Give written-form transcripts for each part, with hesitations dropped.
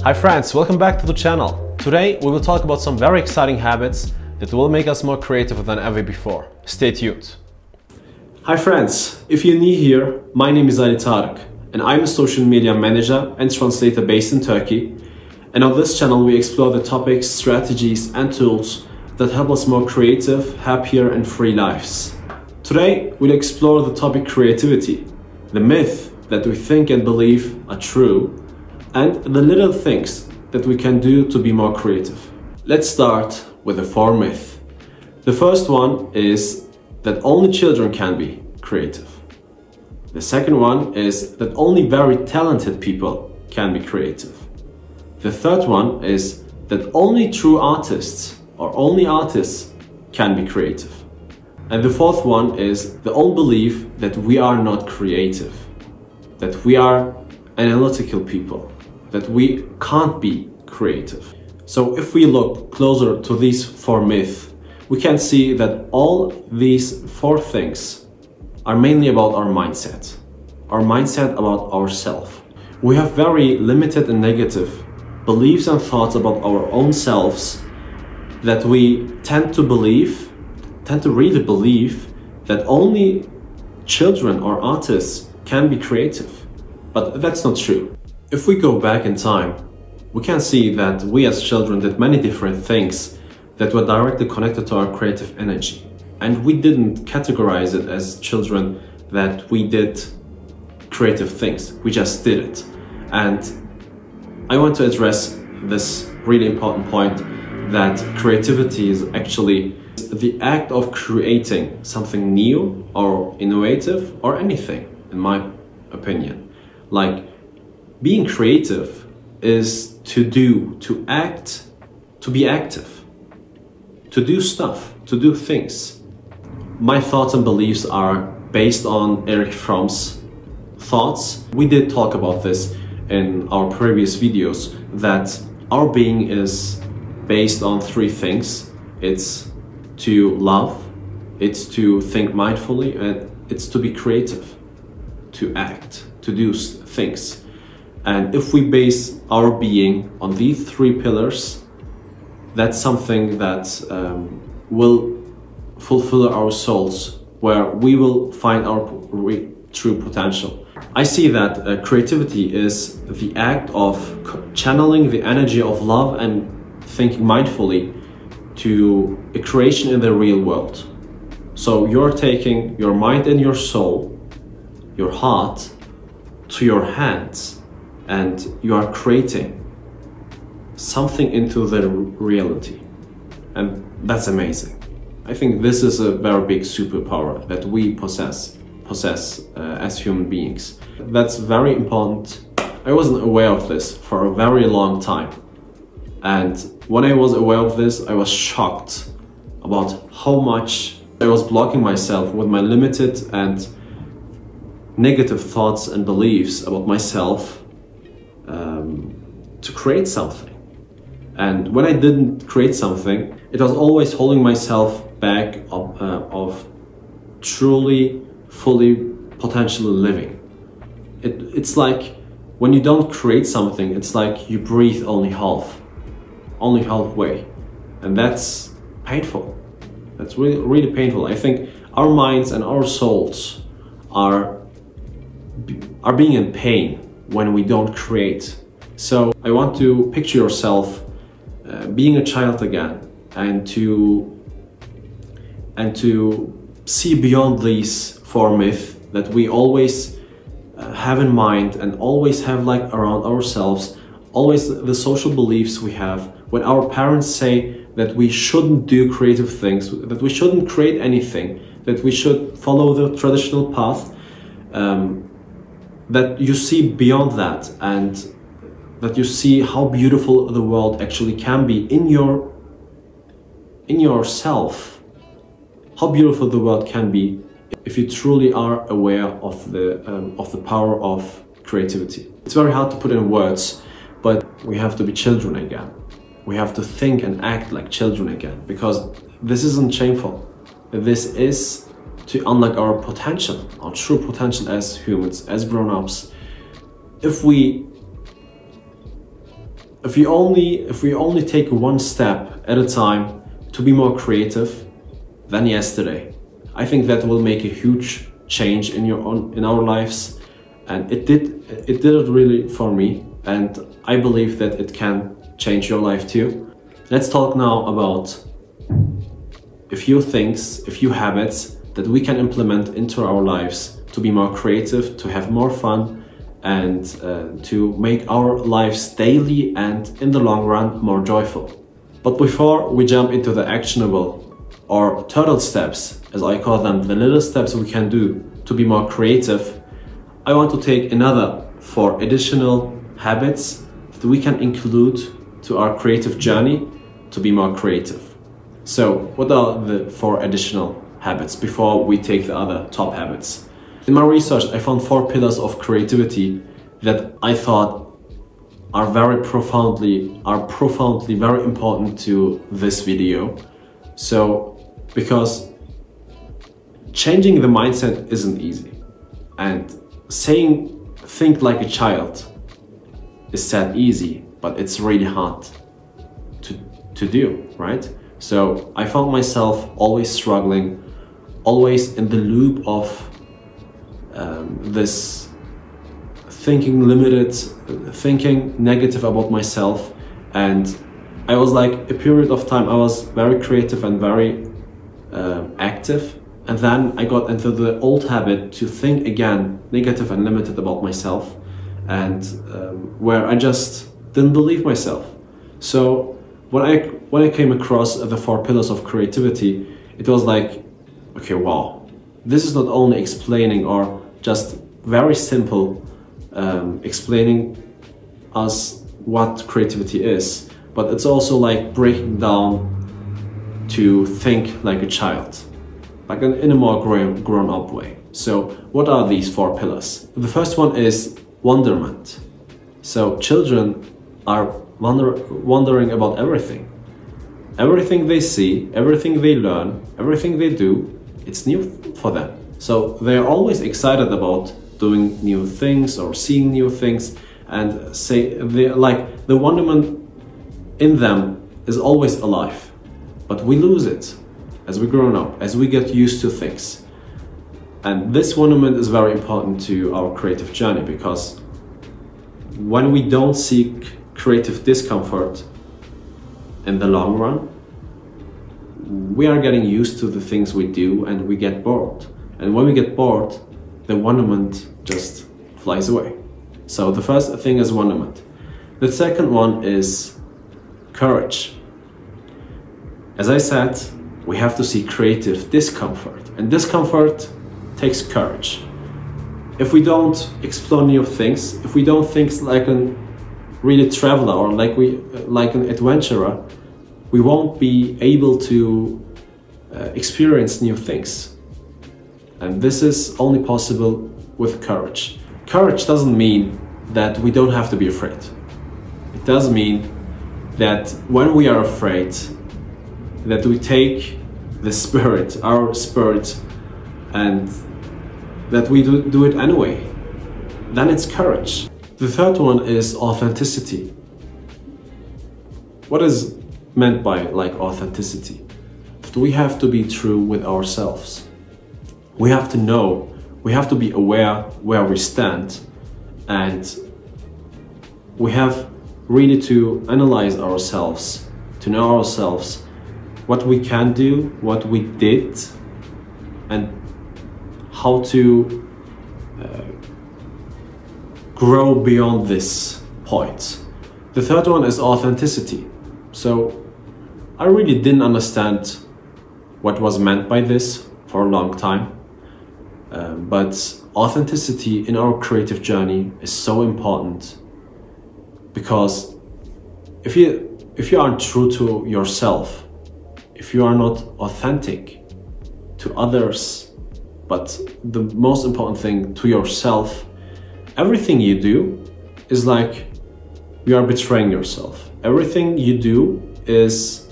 Hi friends, welcome back to the channel. Today we will talk about some very exciting habits that will make us more creative than ever before. Stay tuned. Hi friends, if you're new here, my name is Ali Tarık and I'm a social media manager and translator based in Turkey. And on this channel we explore the topics, strategies and tools that help us more creative, happier and free lives. Today we'll explore the topic creativity, the myth that we think and believe are true, and the little things that we can do to be more creative. Let's start with the 4 myths. The first one is that only children can be creative. The second one is that only very talented people can be creative. The third one is that only true artists or only artists can be creative. And the fourth one is the old belief that we are not creative, that we are analytical people, that we can't be creative. So if we look closer to these 4 myths, we can see that all these 4 things are mainly about our mindset about ourselves. We have very limited and negative beliefs and thoughts about our own selves that we tend to really believe that only children or artists can be creative. But that's not true. If we go back in time, we can see that we as children did many different things that were directly connected to our creative energy. And we didn't categorize it as children that we did creative things, we just did it. And I want to address this really important point that creativity is actually the act of creating something new or innovative or anything, in my opinion. Like, being creative is to do, to act, to be active, to do stuff, to do things. My thoughts and beliefs are based on Erich Fromm's thoughts. We did talk about this in our previous videos, that our being is based on 3 things. It's to love, it's to think mindfully, and it's to be creative, to act, to do things. And if we base our being on these 3 pillars, that's something that will fulfill our souls, where we will find our true potential. I see that creativity is the act of channeling the energy of love and thinking mindfully to a creation in the real world. So you're taking your mind and your soul, your heart, to your hands, and you are creating something into the reality. And that's amazing. I think this is a very big superpower that we possess as human beings. That's very important. I wasn't aware of this for a very long time. And when I was aware of this, I was shocked about how much I was blocking myself with my limited and negative thoughts and beliefs about myself to create something. And when I didn't create something, it was always holding myself back of truly, fully, potentially living. It's like when you don't create something, it's like you breathe only halfway, and that's painful. That's really painful. I think our minds and our souls are being in pain when we don't create. So I want to picture yourself being a child again, and to see beyond these 4 myths that we always have in mind and always have like around ourselves, always the social beliefs we have. When our parents say that we shouldn't do creative things, that we shouldn't create anything, that we should follow the traditional path, that you see beyond that, and that you see how beautiful the world actually can be in yourself. How beautiful the world can be if you truly are aware of the power of creativity. It's very hard to put in words, but we have to be children again. We have to think and act like children again, because this isn't shameful. This is to unlock our potential, our true potential as humans, as grown-ups. If we if we only take one step at a time to be more creative than yesterday, I think that will make a huge change in our lives. And it did it really for me, and I believe that it can change your life too. Let's talk now about a few things, a few habits that we can implement into our lives to be more creative, to have more fun, and to make our lives daily and in the long run more joyful. But before we jump into the actionable or turtle steps, as I call them, the little steps we can do to be more creative, I want to take another 4 additional habits that we can include to our creative journey to be more creative. So what are the 4 additional habits before we take the other top habits? In my research, I found 4 pillars of creativity that I thought are profoundly very important to this video. So, because changing the mindset isn't easy, and saying think like a child is said easy, but it's really hard to do, right? So I found myself always struggling, always in the loop of this thinking negative about myself. And I was like, a period of time I was very creative and very active, and then I got into the old habit to think again negative and limited about myself, and where I just didn't believe myself. So when I came across the 4 pillars of creativity, it was like, okay, wow, this is not only explaining or just very simple explaining us what creativity is, but it's also like breaking down to think like a child, like in a more grown-up way. So what are these 4 pillars? The first one is wonderment. So children are wondering about everything. Everything they see, everything they learn, everything they do, it's new for them. So they're always excited about doing new things or seeing new things, and the wonderment in them is always alive. But we lose it as we grow up, as we get used to things. And this wonderment is very important to our creative journey, because when we don't seek creative discomfort in the long run, we are getting used to the things we do and we get bored. And when we get bored, the wonderment just flies away. So the first thing is wonderment. The second one is courage. As I said, we have to see creative discomfort, and discomfort takes courage. If we don't explore new things, if we don't think like a really traveler or like an adventurer, we won't be able to experience new things. And this is only possible with courage. Courage doesn't mean that we don't have to be afraid. It does mean that when we are afraid, that we take our spirit, and that we do it anyway. Then it's courage. The third one is authenticity. What is meant by authenticity? That we have to be true with ourselves. We have to know, we have to be aware where we stand, and we have really to analyze ourselves, to know ourselves, what we can do, what we did, and how to grow beyond this point. The third one is authenticity. So I really didn't understand what was meant by this for a long time. But authenticity in our creative journey is so important, because if you aren't true to yourself, if you are not authentic to others, but the most important thing, to yourself, everything you do is like you are betraying yourself. Everything you do is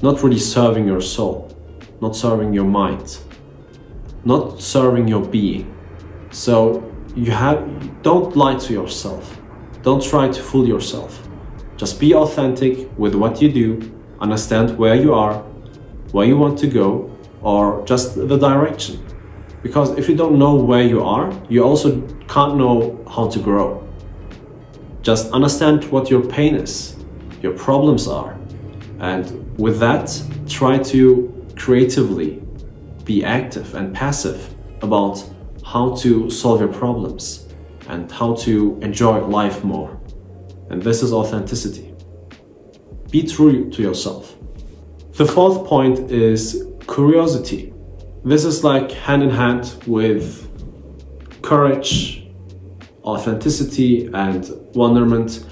not really serving your soul, not serving your mind, not serving your being. So don't lie to yourself. Don't try to fool yourself. Just be authentic with what you do, understand where you are, where you want to go, or just the direction. Because if you don't know where you are, you also can't know how to grow. Just understand what your pain is, your problems are, and with that, try to creatively be active and passive about how to solve your problems and how to enjoy life more. And this is authenticity. Be true to yourself. The fourth point is curiosity. This is like hand in hand with courage, authenticity, and wonderment.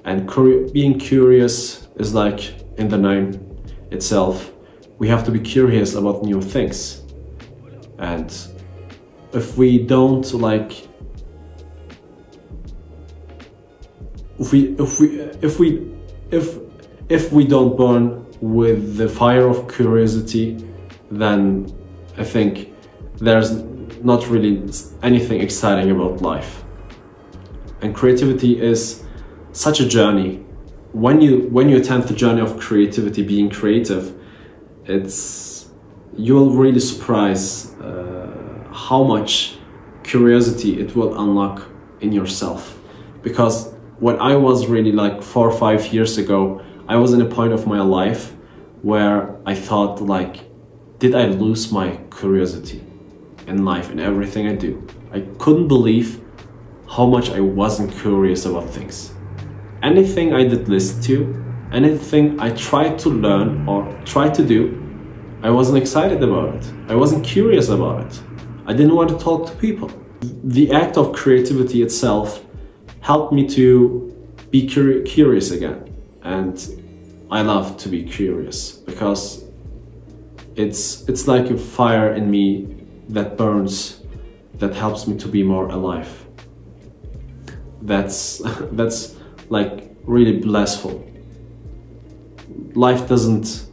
And being curious is like in the name itself. We have to be curious about new things. And if we don't like, if we don't burn with the fire of curiosity, then I think there's not really anything exciting about life. And creativity is such a journey. When you attempt the journey of creativity, being creative, you'll really surprise how much curiosity it will unlock in yourself. Because when I was really like 4 or 5 years ago, I was in a point of my life where I thought like, did I lose my curiosity in life, in everything I do? I couldn't believe how much I wasn't curious about things. Anything I did listen to, anything I tried to learn or tried to do, I wasn't excited about it. I wasn't curious about it. I didn't want to talk to people. The act of creativity itself helped me to be curious again. And I love to be curious because it's like a fire in me that burns, that helps me to be more alive. That's like really blissful. Life isn't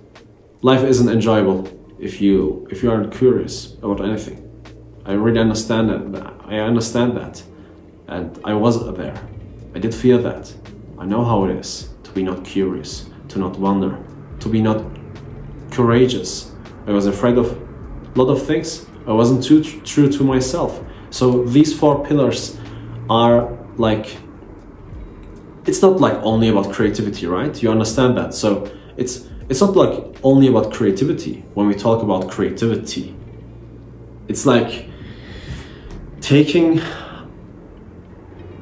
enjoyable if you aren't curious about anything. I really understand that. I understand that, and I was there. I did feel that. I know how it is to be not curious, to not wonder, to be not courageous. I was afraid of a lot of things. I wasn't too true to myself. So these 4 pillars are like, it's not like only about creativity, right? You understand that. So it's not like only about creativity. When we talk about creativity, it's like taking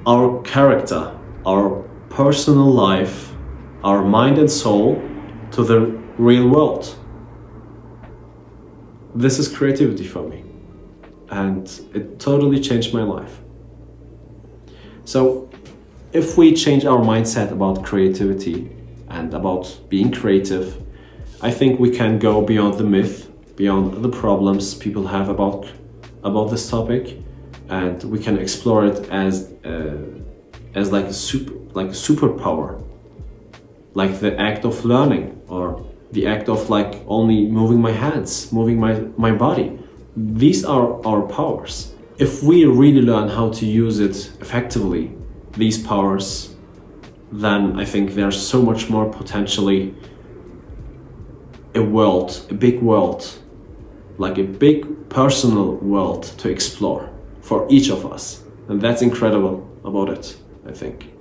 our character, our personal life, our mind and soul to the real world. This is creativity for me, and it totally changed my life. So if we change our mindset about creativity and about being creative, I think we can go beyond the myth, beyond the problems people have about this topic, and we can explore it as like a superpower, like the act of learning, or the act of like only moving my hands, moving my body. These are our powers. If we really learn how to use it effectively, these powers, then I think there's so much more potentially a big world, like a big personal world to explore for each of us. And that's incredible about it, I think.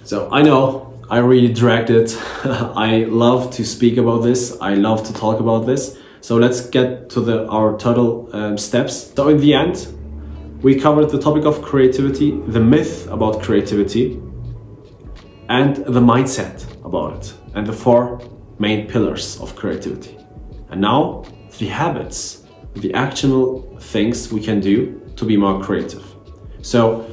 So I know I really dragged it. I love to speak about this. I love to talk about this. So let's get to our total steps. So in the end, we covered the topic of creativity, the myth about creativity, and the mindset about it, and the 4 main pillars of creativity. And now the habits, the actionable things we can do to be more creative. So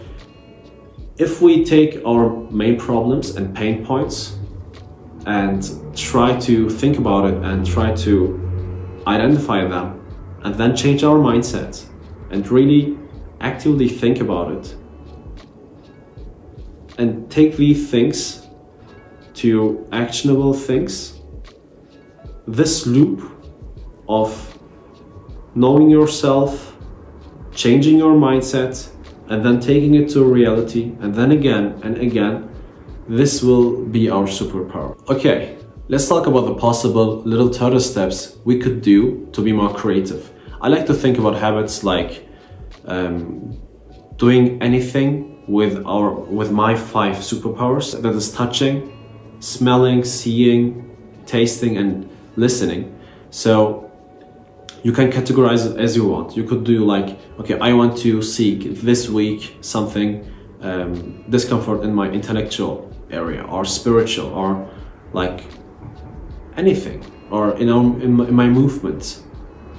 if we take our main problems and pain points and try to think about it and try to identify them, and then change our mindset and really actively think about it and take these things to actionable things, this loop of knowing yourself, changing your mindset, and then taking it to reality, and then again and again, this will be our superpower. Okay, let's talk about the possible little turtle steps we could do to be more creative. I like to think about habits like doing anything with my 5 superpowers, that is touching, smelling, seeing, tasting, and listening. So you can categorize it as you want. You could do like, okay, I want to seek this week something discomfort in my intellectual area, or spiritual, or like anything, or in my movement,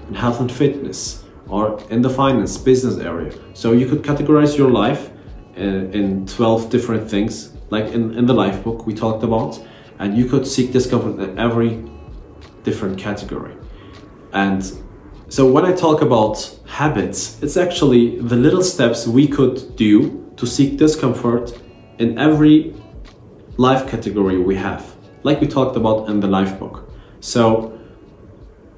in health and fitness, or in the finance business area. So you could categorize your life in 12 different things, like in the life book we talked about, and you could seek discomfort in every different category. And so when I talk about habits, it's actually the little steps we could do to seek discomfort in every life category we have, like we talked about in the life book. So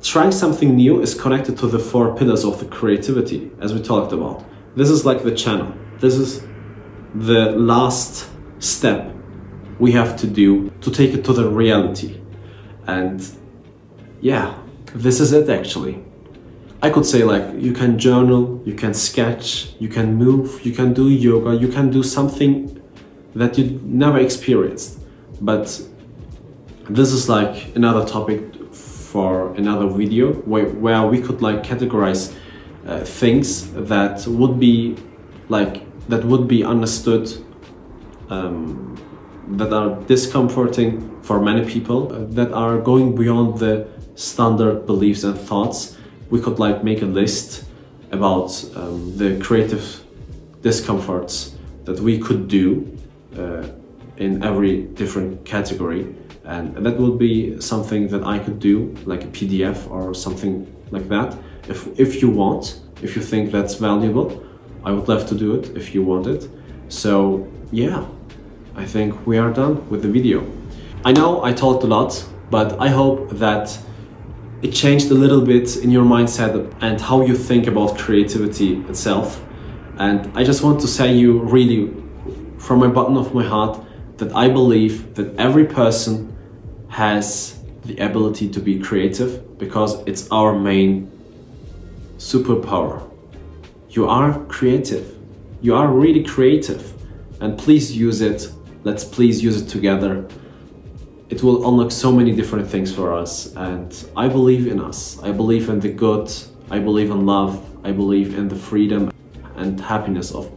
trying something new is connected to the 4 pillars of the creativity, as we talked about. This is like the channel. This is the last step we have to do to take it to the reality. And yeah, this is it actually. I could say like, you can journal, you can sketch, you can move, you can do yoga, you can do something that you never experienced. But this is like another topic for another video, where we could like categorize things that would be understood, that are discomforting for many people, that are going beyond the standard beliefs and thoughts. We could like make a list about the creative discomforts that we could do in every different category, and that would be something that I could do, like a PDF or something like that. If you want, if you think that's valuable, I would love to do it if you want it. So yeah, I think we are done with the video. I know I talked a lot, but I hope that it changed a little bit in your mindset and how you think about creativity itself. And I just want to say you really, from my bottom of my heart, that I believe that every person has the ability to be creative, because it's our main superpower. You are creative. You are really creative, and please use it. Let's please use it together. It will unlock so many different things for us, and I believe in us. I believe in the good. I believe in love. I believe in the freedom and happiness of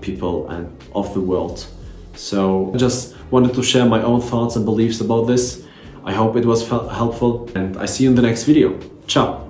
people and of the world. So I just wanted to share my own thoughts and beliefs about this. I hope it was helpful, and I see you in the next video. Ciao!